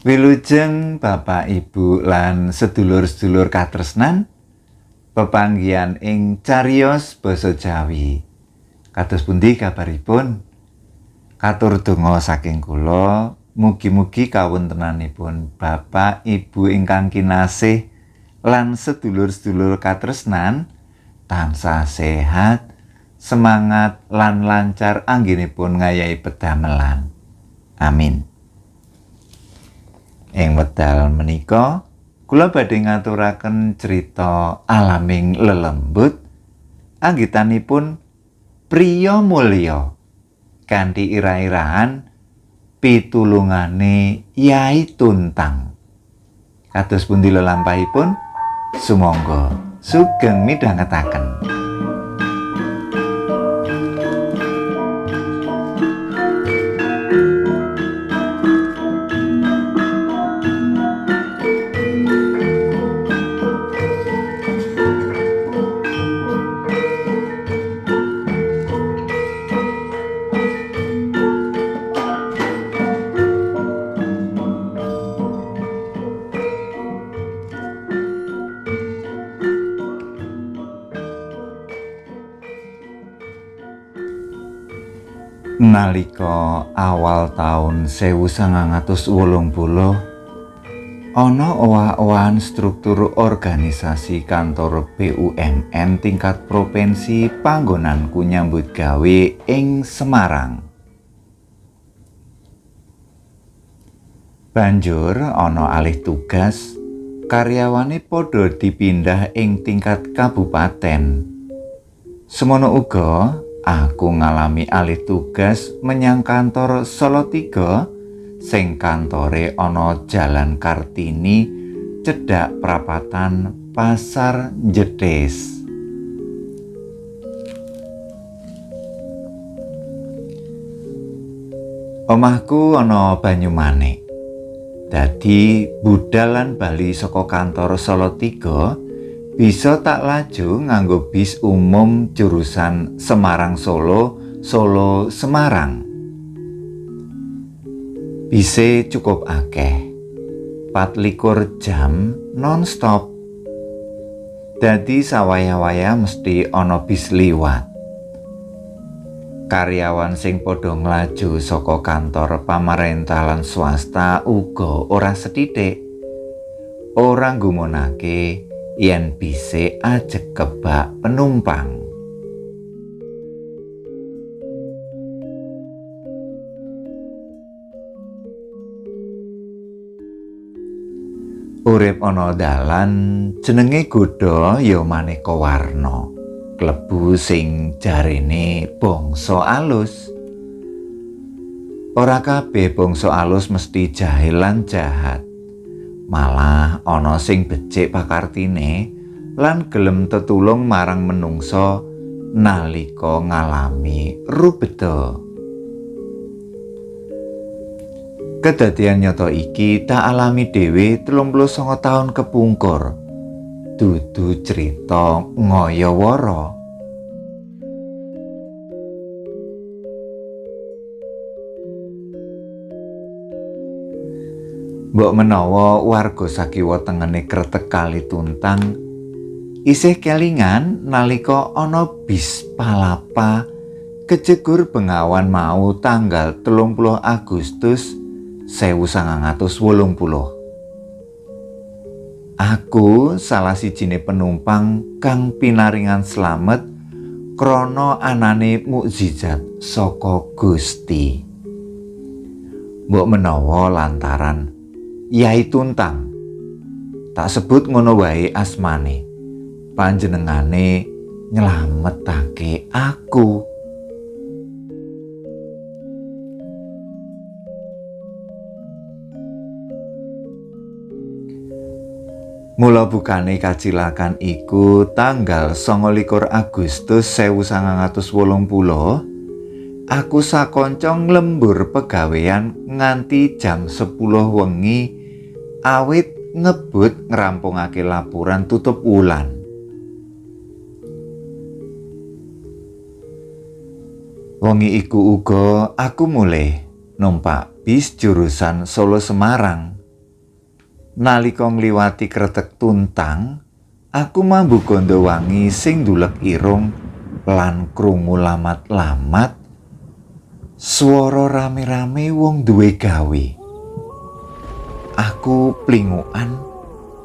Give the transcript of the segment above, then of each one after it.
Wilujeng Bapak Ibu lan sedulur-sedulur katresnan, pepanggihan ing cariyos basa Jawi. Kados pundi kabaripun? Katur donga saking kula, mugi-mugi kawontenanipun Bapak Ibu ingkang kinasih lan sedulur-sedulur katresnan tansah sehat, semangat lan lancar anggenipun ngayahi pedamelan. Amin. Ing wekdal menika kula badhe ngaturaken crita alaming lelembut anggitanipun Priya Mulya kanthi ira-irahan pitulungane Yai Tuntang. Kados pundi lelampahipun? Sumangga sugeng midhangetaken. Nalika awal taun 1980 ana owah-owahan struktur organisasi kantor BUMN tingkat provinsi panggonanku nyambut gawe ing Semarang. Banjur ana alih tugas, karyawane padha dipindah ing tingkat kabupaten. Semono uga aku ngalami alih tugas menyang kantor Solo 3 sing kantore ana Jalan Kartini cedhak prapatan Pasar Jedes. Omahku ana Banyumanik. Dadi budal lan bali saka kantor Solo 3 bisa tak laju nganggo bis umum jurusan Semarang-Solo, Solo-Semarang. Bise cukup akeh, 24 jam non-stop. Dadi sawaya-waya mesti ana bis liwat. Karyawan sing padha nglaju saka kantor pamarentah lan swasta uga ora sethithik. Ora nggumunake yen bise ajeg kebak penumpang. Urip ana dalan jenenge godha ya maneka warna, klebu sing jarene bangsa alus. Ora kabeh bangsa alus mesti jahil lan jahat. Malah ana sing becik pakartine lan gelem tetulung marang menungsa nalika ngalami rubeda. Kedadian nyata iki tak alami dhewe 39 taun kepungkur. Dudu crita ngaya-wara. Mbok menawa warga sakiwa tengene Kretek Kali Tuntang isih kelingan nalika ana bis palapa kejegur bengawan mau tanggal 30 Agustus 1980. Aku salah sijine penumpang kang pinaringan slamet krana anane mukjizat saka Gusti. Mbok menawa lantaran Yai Tuntang, tak sebut ngono wae asmane, panjenengane nyelametake aku. Mula bukane kacilakan iku tanggal 29 Agustus 1980. Aku sakonco nglembur pegawean nganti jam 10 wengi awit ngebut ngerampungake laporan tutup wulan. Wengi iku uga aku mulih numpak bis jurusan Solo Semarang Nalika ngliwati Kretek Tuntang, aku mambu gondo wangi sing ndulek irung lan krungu lamat-lamat swara rame-rame wong duwe gawe. Aku plingukan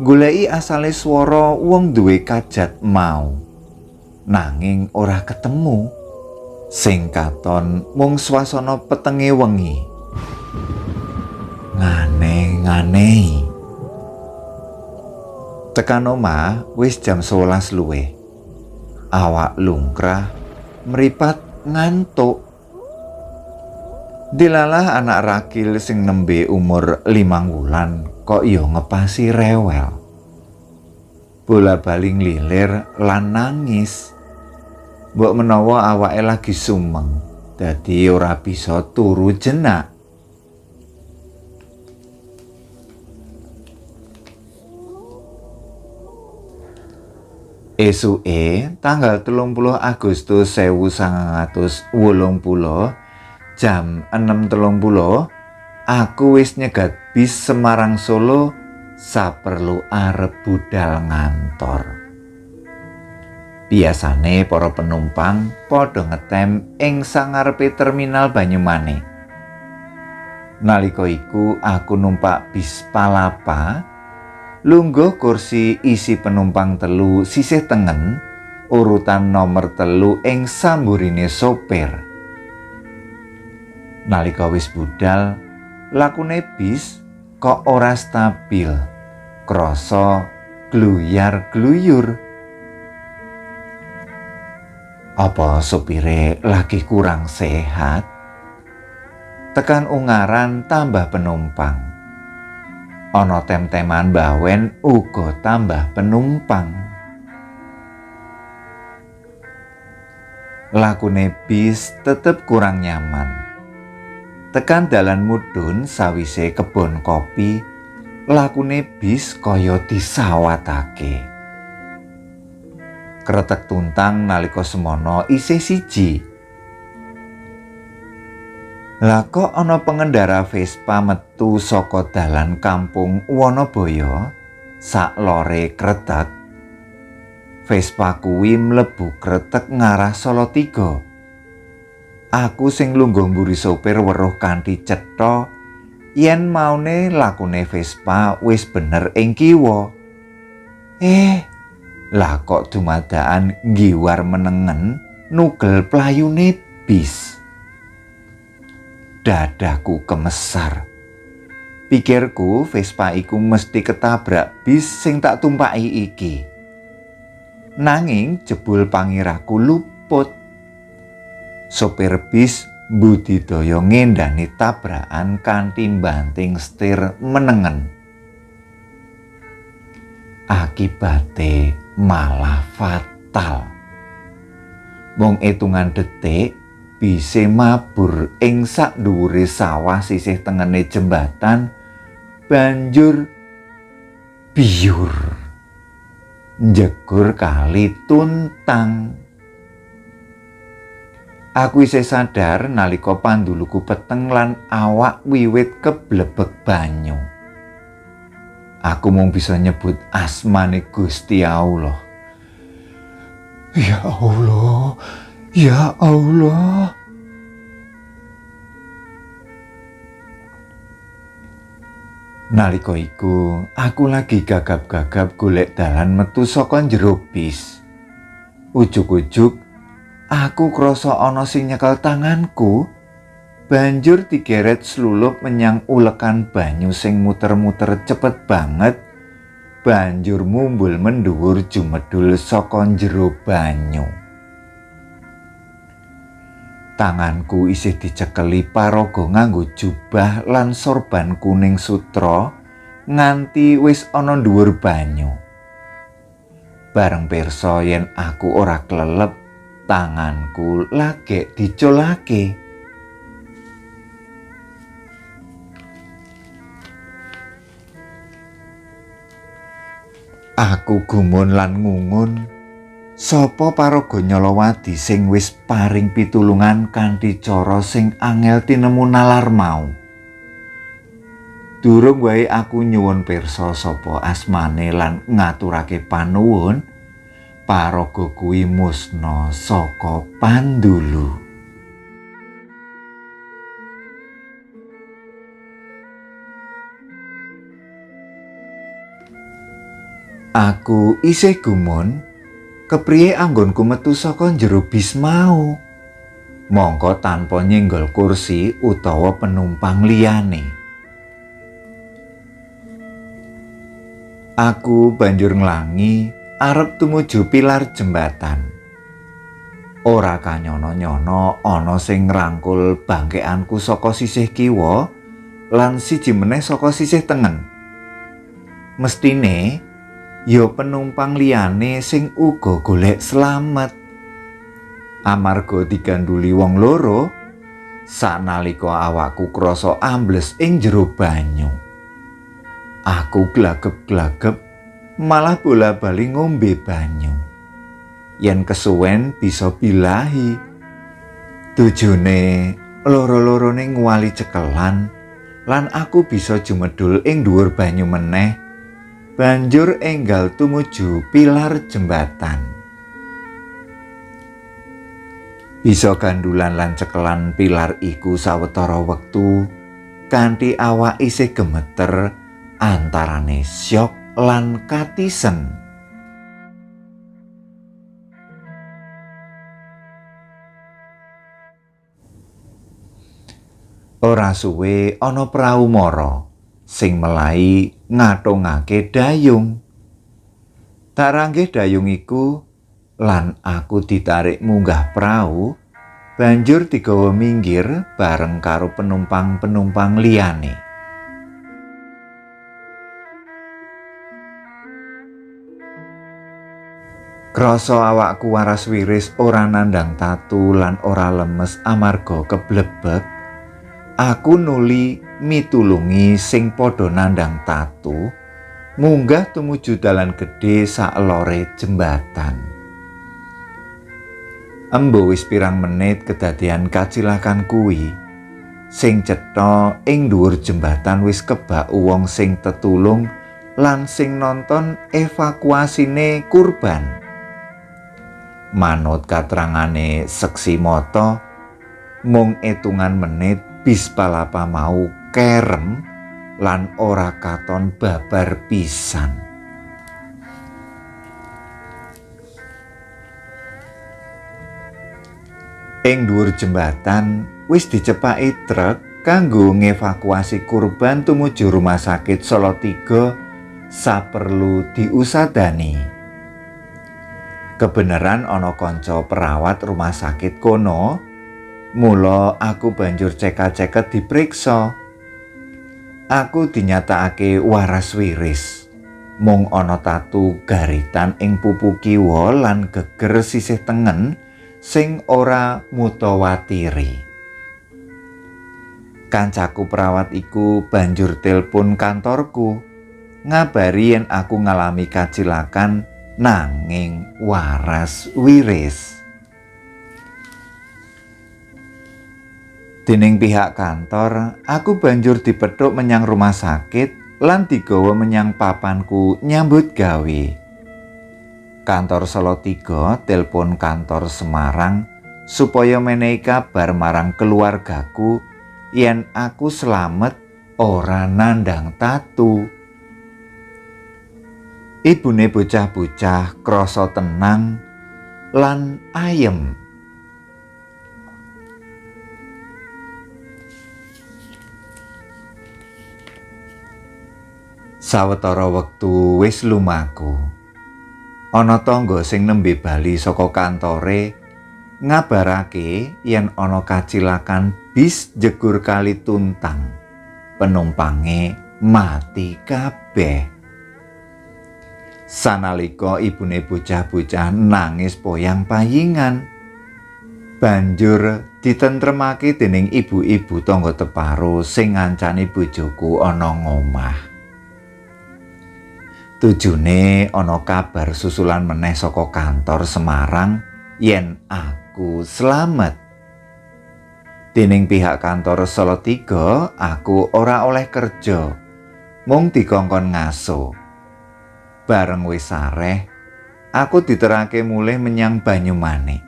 goleki asale swara wong duwe kajat mau, nanging ora ketemu. Sing katon mung swasana petenge wengi. Ngane-nganehi. Tekan omah wis jam 11 luwih. Awak lungkrah, mripat ngantuk. Dilalah anak ragil sing nembe umur 5 wulan kok ya ngepasi rewel. Bola-bali nglilir lan nangis. Mbok menawa awake lagi sumeng, dadi ora bisa turu jenak. Esuke tanggal 30 Agustus 1980 jam 6.30 aku wis nyegat bis Semarang Solo saperlu arep budal ngantor. Biasane para penumpang padha ngetem ing sangarepe terminal Banyumane. Nalika iku aku numpak bis Palapa. Lungguh kursi isi penumpang telu sisih tengen, urutan nomor telu ing samburine sopir. Nalika wis budal, lakune bis kok ora stabil, krasa gluyar-gluyur. Apa sopire lagi kurang sehat? Tekan ungaran tambah penumpang. Ana tem-teman bawen uga tambah penumpang. Lakune bis tetep kurang nyaman. Tekan dalan mudhun sawise kebon kopi, lakune bis kaya disawatake. Kretek Tuntang nalika semono isih siji. Lah kok ana pengendara Vespa metu saka dalan Kampung Wonoboyo sak lore Kretek. Vespa kuwi mlebu Kretek ngarah Salatiga. Aku sing lungguh mburi sopir weruh kanthi cetha yen maune lakune Vespa wis bener ing kiwa. Lah kok dumadakan ngiwar menengen nugel playune bis. Dadaku kemesar. Pikirku Vespa iku mesti ketabrak bis sing tak tumpaki iki. Nanging jebul pangiraku luput. Sopir bis mbudidaya ngendani tabrakan kanthi banting setir menengen. Akibate malah fatal. Mung itungan detik bise mabur ing sak dhuwure sawah sisih tengene jembatan, banjur biur njegur kali Tuntang. Aku isih sadar nalika panduluku peteng lan awak wiwit keblebek banyu. Aku mung bisa nyebut asmane Gusti Allah. Ya Allah, ya Allah. Nalika iku aku lagi gagap-gagap golek dalan metu saka njero bis. Ujug-ujug aku krasa ana sing nyekel tanganku, banjur digeret slulup menyang ulekan banyu sing muter-muter cepet banget, banjur mumbul mendhuwur jumedhul saka njero banyu. Tanganku isih dicekeli paraga nganggo jubah lan sorban kuning sutra nganti wis ana dhuwur banyu. Bareng pirsa yen aku ora klelep, tanganku lagek diculake. Aku gumun lan ngungun. Sapa paraga Nyolowadi sing wis paring pitulungan kanthi cara sing angel tinemu nalar mau? Durung wae aku nyuwun pirsa sapa asmane lan ngaturake panuwun, paraga kuwi musna saka Pandulu. Aku isih gumun kepriye anggonku metu saka jero bis mau. Mongko tanpa nyenggol kursi utawa penumpang liyane. Aku banjur nglangi arep tumuju pilar jembatan. Ora kanyono-nyono ana sing ngrangkul bangkeanku saka sisih kiwa lan siji meneh saka sisih tengen. Mestine ya penumpang liyane sing uga golek slamet. Amarga diganduli wong loro, sanalika awakku krasa ambles ing jero banyu. Aku glagep-glagep malah bola-bali ngombe banyu. Yen kesuwen bisa bilahi. Tujune loro-lorone nguwali cekelan lan aku bisa jumedul ing dhuwur banyu meneh. Banjur enggal tumuju pilar jembatan. Bisa gandulan lan cekelan pilar iku sawetara wektu kanthi awak isih gemeter antarane syok lan katisen. Ora suwe ana prau mara sing melahi ngatungake dayung. Taranggih dayung iku lan aku ditarik munggah prau, banjur digawa minggir bareng karo penumpang-penumpang liyane. Krasa awakku waras wiris ora nandang tatu lan ora lemes amarga keblebek. Aku nuli mitulungi sing padha nandang tatu munggah tumuju dalan gedhe saelore jembatan. Embo wis pirang menit kedadean kacilakan kuwi. Sing cetha ing dhuwur jembatan wis kebak wong sing tetulung lan sing nonton evakuasine kurban. Manut katerangane seksi mata, mung etungan menit bis palapa mau kerem lan ora katon babar pisan. Ing dhuwur jembatan wis dicepaki truk kanggo ngevakuasi kurban tumuju rumah sakit Salatiga saperlu diusadani. Kebeneran ana kanca perawat rumah sakit kono, mula aku banjur ceket-ceket dipriksa. Aku dinyatakake waras wiris. Mung ana tatu garitan ing pupu kiwa lan geger sisih tengen sing ora mutawatiri. Kancaku perawat iku banjur telpon kantorku ngabari yen aku ngalami kacilakan nanging waras wiris. Dening pihak kantor, aku banjur dipethuk menyang rumah sakit lan digawa menyang papanku nyambut gawe. Kantor Salatiga telpon kantor Semarang supaya menehi kabar marang keluargaku yen aku slamet ora nandang tatu. Ibune bocah-bocah krasa tenang lan ayem. Sawetara wektu wis lumaku. Ana tangga sing nembe bali saka kantore ngabarake yen ana kacilakan bis jegur Kali Tuntang. Penumpange mati kabeh. Sanalika ibune bocah-bocah nangis poyang-payingan. Banjur ditentremake dening ibu-ibu tangga teparo sing ngancani bojoku ana ngomah. Tujune ana kabar susulan meneh saka kantor Semarang yen aku slamet. Dening pihak kantor Salatiga aku ora oleh kerja mung dikongkon ngaso. Bareng wis sareh, aku diterake mulih menyang Banyumanik.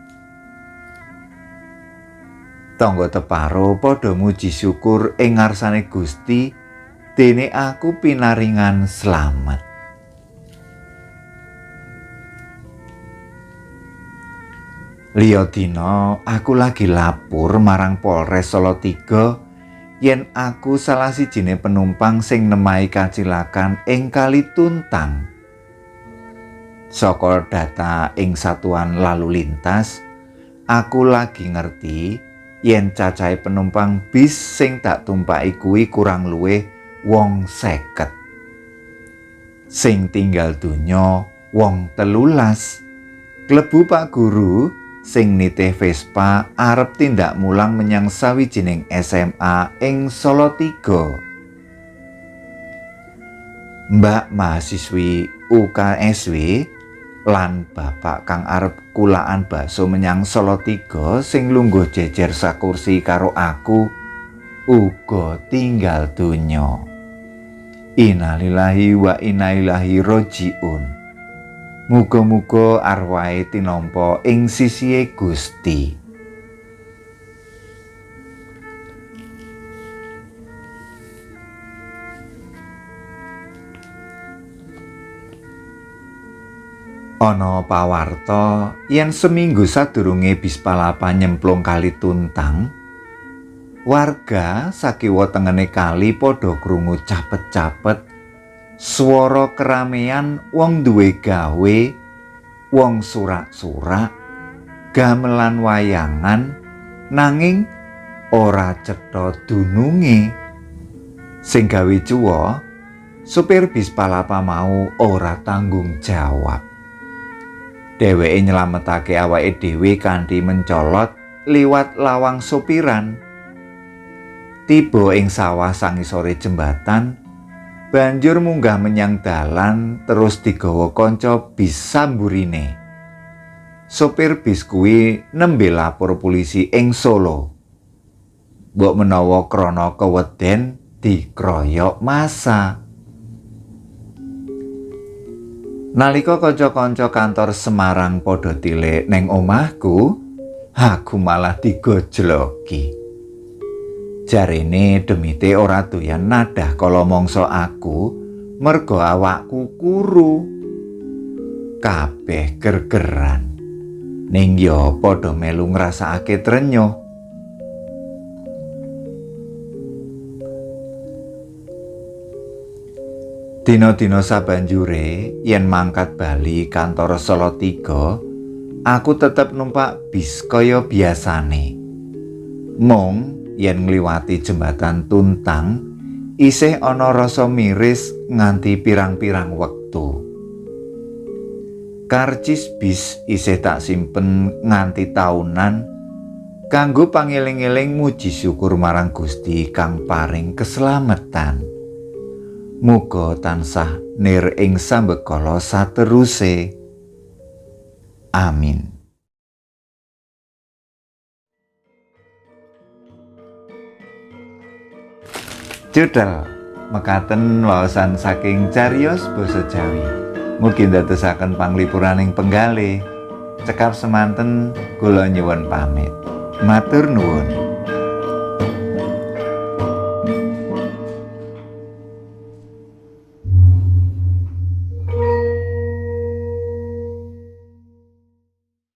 Tangga teparo padha muji syukur ing ngarsane Gusti dene aku pinaringan slamet. Liya dina aku lagi lapor marang Polres Salatiga yen aku salah sijine penumpang sing nemahi kacilakan ing Kali Tuntang. Saka data ing satuan lalu lintas, aku lagi ngerti yen cacahe penumpang bis sing tak tumpaki kuwi kurang luwih wong 50. Sing tinggal donya wong 13. Klebu Pak Guru sing nitih Vespa arep tindak mulang menyang sawijining SMA ing Salatiga. Mbak mahasiswi UKSW lan bapak kang arep kulaan bakso menyang Salatiga sing lungguh jejer sakursi karo aku uga tinggal donya. Innalillahi wa inna ilaihi rajiun. Muga-muga arwahe tinampa ing sisihe Gusti. Ana pawarta yen seminggu sadurunge bis palapan nyemplung Kali Tuntang, warga sakiwa tengene kali padha krungu capet-capet swara keramaian wong duwe gawe, wong surak-surak, gamelan wayangan, nanging ora cetha dununge. Sing gawe cuwa, supir bis palapa mau ora tanggung jawab. Dheweke nyelametake awake dhewe kanthi mencolot liwat lawang sopiran. Tiba ing sawah sangisore jembatan, banjur munggah menyang dalan terus digawa kanca bis samburine. Sopir bis kuwi nembe lapor polisi ing Solo. Mbok menawa krana keweden dikroyok massa. Nalika kanca-kanca kantor Semarang padha tilik neng omahku, aku malah digojloki. Jarene demite ora doyan nadah kala mangsa aku merga awakku kuru. Kabeh gergeran. Ning ya padha melu ngrasakake trenyuh. Dina-dina sabanjure yen mangkat bali kantor Salatiga, aku tetep numpak bis kaya biasane. Mung yen ngliwati jembatan Tuntang isih ana rasa miris nganti pirang-pirang wektu. Karcis bis isih tak simpen nganti taunan kanggo pangeling-eling muji syukur marang Gusti kang paring keslametan. Muga tansah nir ing sambekala sateruse. Amin. Judel mekaten waosan saking cariyos basa Jawi. Mugi ndadosaken panglipuraning penggalih. Cekap semanten kula nyuwun pamit. Matur nuwun.